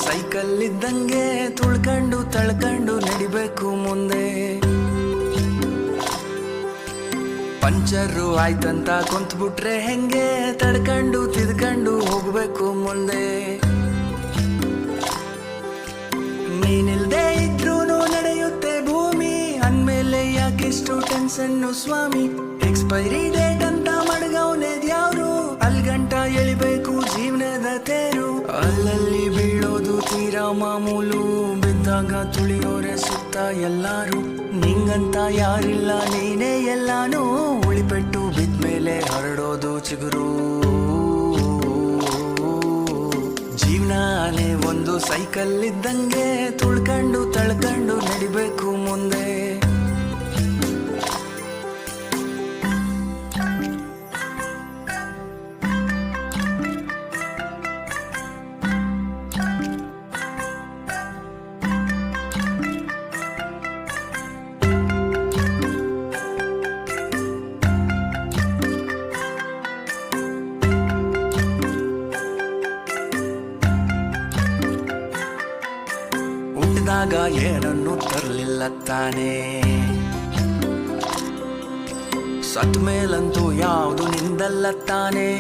Cycle ಇದ್ದಂಗೆ ತುಳ್ಕೊಂಡು ತಳ್ಕೊಂಡು ನಡಿಬೇಕು ಮುಂದೆ. ಪಂಚರು ಆಯ್ತಂತ ಕುಂತ್ಬಿಟ್ರೆ ಹೆಂಗೆ ತಡ್ಕೊಂಡು ತಿದ್ಕೊಂಡು ಹೋಗ್ಬೇಕು ಮುಂದೆ. ನೀನಿಲ್ದೇ ಇದ್ರೂನು ನಡೆಯುತ್ತೆ ಭೂಮಿ, ಅಂದ್ಮೇಲೆ ಯಾಕೆಷ್ಟು ಟೆನ್ಷನ್ನು ಸ್ವಾಮಿ. ಎಕ್ಸ್ಪೈರಿ ಡೇಟ್ ಅಂತ ಮಡ್ಗವ್ನೆದ್ಯಾವ್ರು, ಅಲ್ಗಂಟ ಎಳಿಬೇಕು ಜೀವನದ ತೇರು. ಅಲ್ಲಲ್ಲಿ ಬೀಳೋದು ತೀರಾ ಮಾಮೂಲು, ಬಿದ್ದಾಗ ತುಳಿಯೋರೆ ಸುತ್ತ ಎಲ್ಲಾರು. ನಿಂಗಂತ ಯಾರಿಲ್ಲ ನೀನೇ ಎಲ್ಲಾನು, ಉಳಿಪೆಟ್ಟು ಬಿದ್ಮೇಲೆ ಹರಡೋದು ಚಿಗುರು. ಜೀವನಾನೇ ಒಂದು ಸೈಕಲ್ ಇದ್ದಂಗೆ ತುಳ್ಕೊಂಡು ತಳ್ಕೊಂಡು ನಡಿಬೇಕು ಮುಂದೆ. ಹುಟ್ಟಿದಾಗ ಏನನ್ನು ತರಲಿಲ್ಲ ತಾನೇ, ಸತ್ ಮೇಲಂತೂ ಯಾವುದು ನಿಂದಲ್ಲ ತಾನೇ.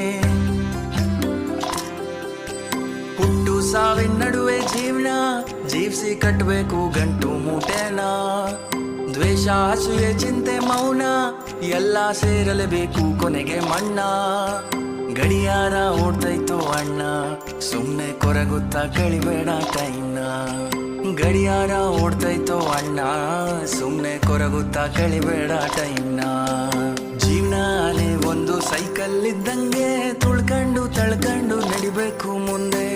ಹುಟ್ಟು ಸಾವಿನ ನಡುವೆ ಜೀವನ ಜೀವಿಸಿ ಕಟ್ಟಬೇಕು ಗಂಟು ಮೂಟೆನ. ದ್ವೇಷ ಅಸೂಯೆ ಚಿಂತೆ ಮೌನ ಎಲ್ಲ ಸೇರಲೇಬೇಕು ಕೊನೆಗೆ ಮಣ್ಣ. ಗಡಿಯಾರ ಓಡ್ತೈತು ಅಣ್ಣ, ಸುಮ್ನೆ ಕೊರಗುತ್ತಾ ಕಳಿಬೇಡ ಟೈಮ್ನ. ಗಡಿಯಾರ ಓಡ್ತೈತೋ ಅಣ್ಣ, ಸುಮ್ನೆ ಕೊರಗುತ್ತಾ ಕಳಿಬೇಡ ಟೈಮ್ನ. ಜೀವನಾನೇ ಒಂದು ಸೈಕಲ್ ಇದ್ದಂಗೆ ತುಳ್ಕೊಂಡು ತಳ್ಕೊಂಡು ನಡಿಬೇಕು ಮುಂದೆ.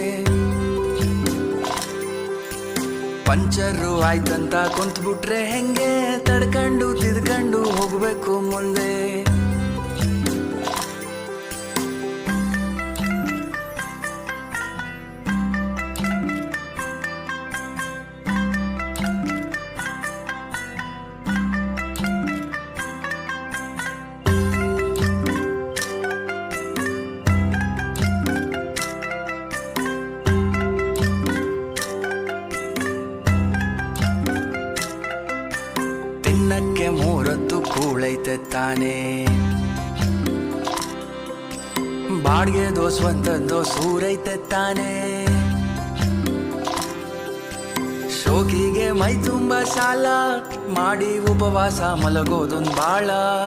ಪಂಚರು ಆಯ್ತಂತ ಕುಂತ್ಬಿಟ್ರೆ ಹೆಂಗೆ ತಡ್ಕೊಂಡು ತಿದ್ಕೊಂಡು ಹೋಗ್ಬೇಕು ಮುಂದೆ. ತಿನ್ನಕ್ಕೆ ಮೂರತ್ತು ಕೂಳೈತೆ ತಾನೇ, ಬಾಡ್ಗೆದೋ ಸ್ವಂತದ್ದೋ ಸೂರೈತೆ ತಾನೇ. ಶೋಕಿಗೆ ಮೈ ತುಂಬ ಸಾಲ ಮಾಡಿ ಉಪವಾಸ ಮಲಗೋದೊಂದು ಬಾಳ.